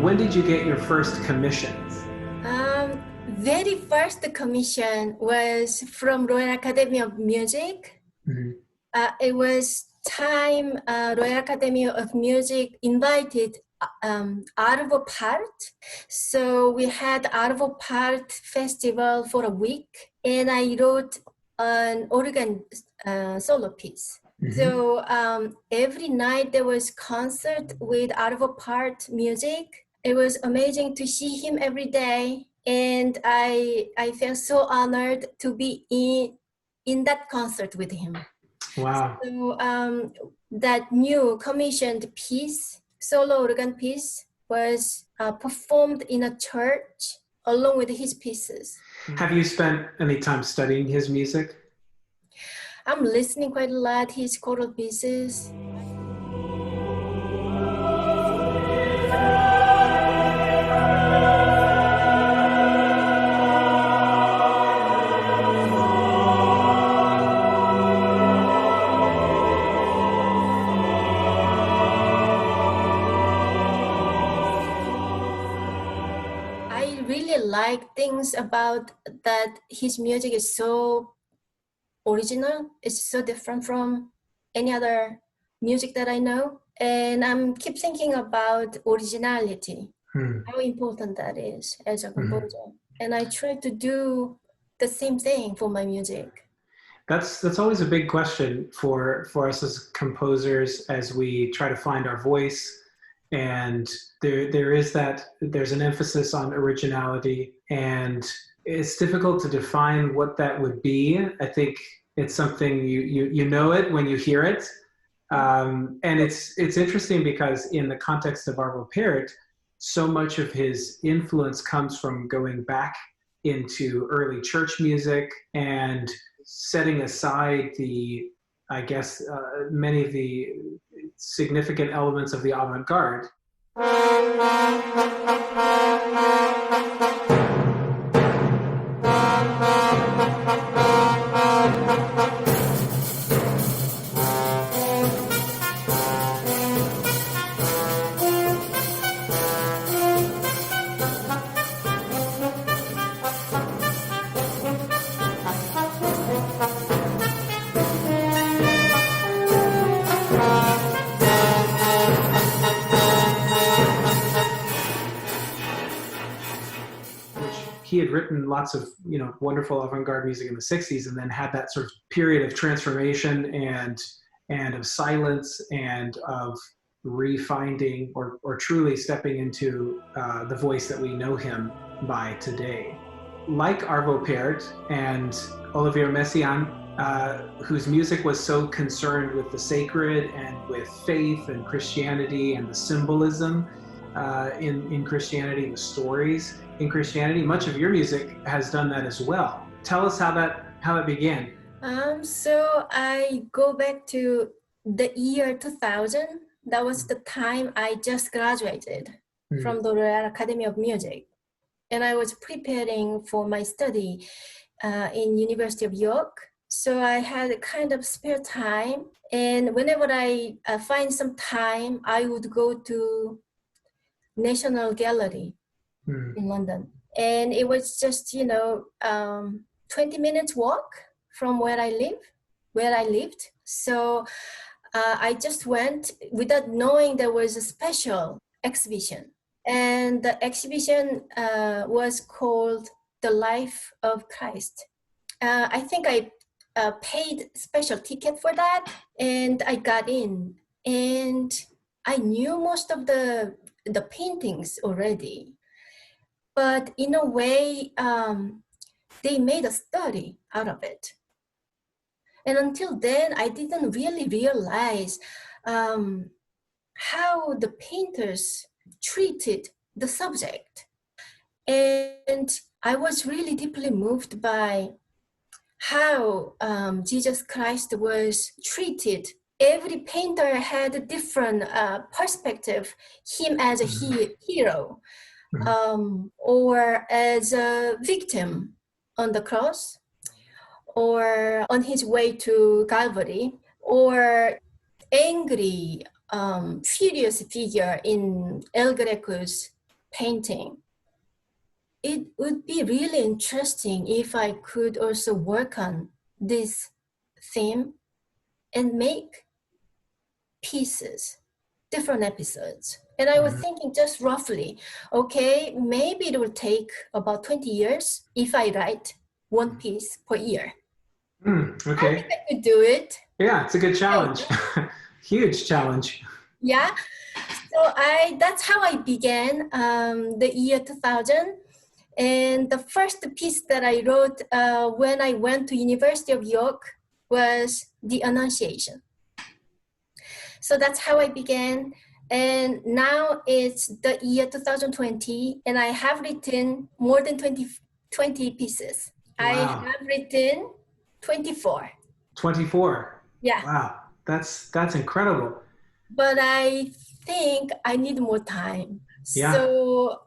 When did you get your first commissions? Very first commission was from Royal Academy of Music. Mm-hmm. It was time Royal Academy of Music invited Arvo Pärt. So we had Arvo Pärt festival for a week, and I wrote an organ solo piece. Mm-hmm. So every night there was concert with Arvo Pärt music. It was amazing to see him every day, and I felt so honored to be in that concert with him. Wow. So that new commissioned piece, solo organ piece, was performed in a church along with his pieces. Have you spent any time studying his music? I'm listening quite a lot his choral pieces. Like things about that his music is so original. It's so different from any other music that I know, and I'm keep thinking about originality, how important that is as a composer. And I try to do the same thing for my music. That's always a big question for us as composers as we try to find our voice. And there's an emphasis on originality, and it's difficult to define what that would be. I think it's something you know it when you hear it. And it's interesting because in the context of Arvo Pärt, so much of his influence comes from going back into early church music and setting aside many of the significant elements of the avant-garde. He had written lots of, wonderful avant-garde music in the 60s, and then had that sort of period of transformation and of silence and of refinding or truly stepping into the voice that we know him by today. Like Arvo Pärt and Olivier Messiaen, whose music was so concerned with the sacred and with faith and Christianity and the symbolism in Christianity, the stories in Christianity. Much of your music has done that as well. Tell us how that began. So I go back to the year 2000. That was the time I just graduated from the Royal Academy of Music, and I was preparing for my study in University of York. So I had a kind of spare time, and whenever I find some time, I would go to National Gallery in London, and it was just 20 minutes walk from where I lived. So I just went without knowing there was a special exhibition, and the exhibition was called The Life of Christ. I think I paid special ticket for that, and I got in, and I knew most of the paintings already, but in a way they made a study out of it. And until then, I didn't really realize how the painters treated the subject. And I was really deeply moved by how Jesus Christ was treated. Every painter had a different perspective, him as a hero, or as a victim on the cross, or on his way to Calvary, or angry, furious figure in El Greco's painting. It would be really interesting if I could also work on this theme and make pieces, different episodes. And I was thinking just roughly, okay, maybe it will take about 20 years if I write one piece per year. Okay. I think I could do it. Yeah, it's a good challenge. Huge challenge. Yeah. So that's how I began the year 2000. And the first piece that I wrote when I went to University of York was The Annunciation. So that's how I began. And now it's the year 2020, and I have written more than 20 pieces. Wow. I have written 24. 24? Yeah. Wow, that's incredible. But I think I need more time. Yeah. So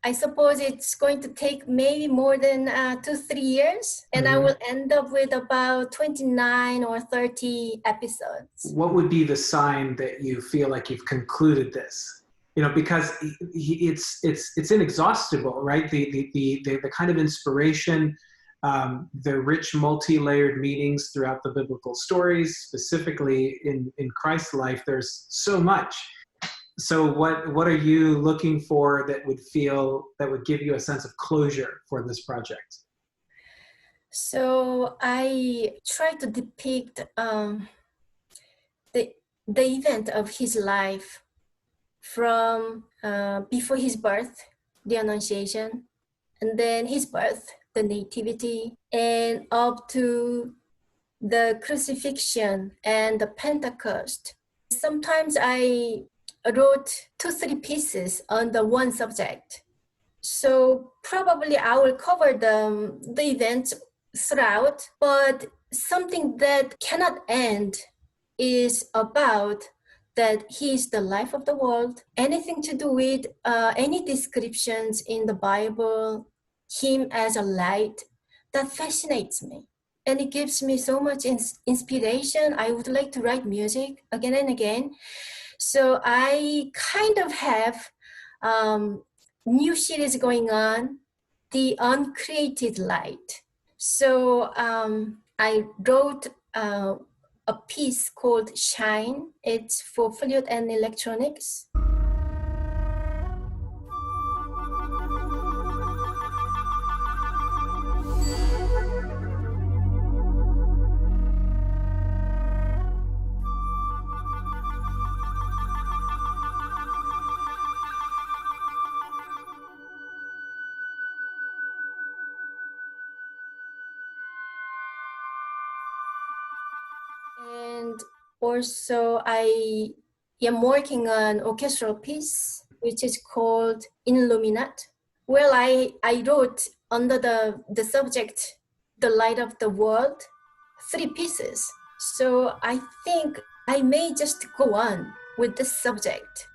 I suppose it's going to take maybe more than 2-3 years, and I will end up with about 29 or 30 episodes. What would be the sign that you feel like you've concluded this? You know, because it's inexhaustible, right? The kind of inspiration, the rich multi-layered meanings throughout the biblical stories, specifically in Christ's life, there's so much. So what are you looking for that would give you a sense of closure for this project? So I try to depict the event of his life from before his birth, the Annunciation, and then his birth, the Nativity, and up to the crucifixion and the Pentecost. Sometimes I wrote 2-3 pieces on the one subject. So probably I will cover the events throughout, but something that cannot end is about that he is the life of the world. Anything to do with any descriptions in the Bible, him as a light, that fascinates me. And it gives me so much inspiration. I would like to write music again and again. So I kind of have new series going on, The Uncreated Light. So I wrote a piece called Shine. It's for flute and electronics. And also I am working on orchestral piece, which is called Illuminat. Well, I wrote under the subject, The Light of the World, 3 pieces. So I think I may just go on with this subject.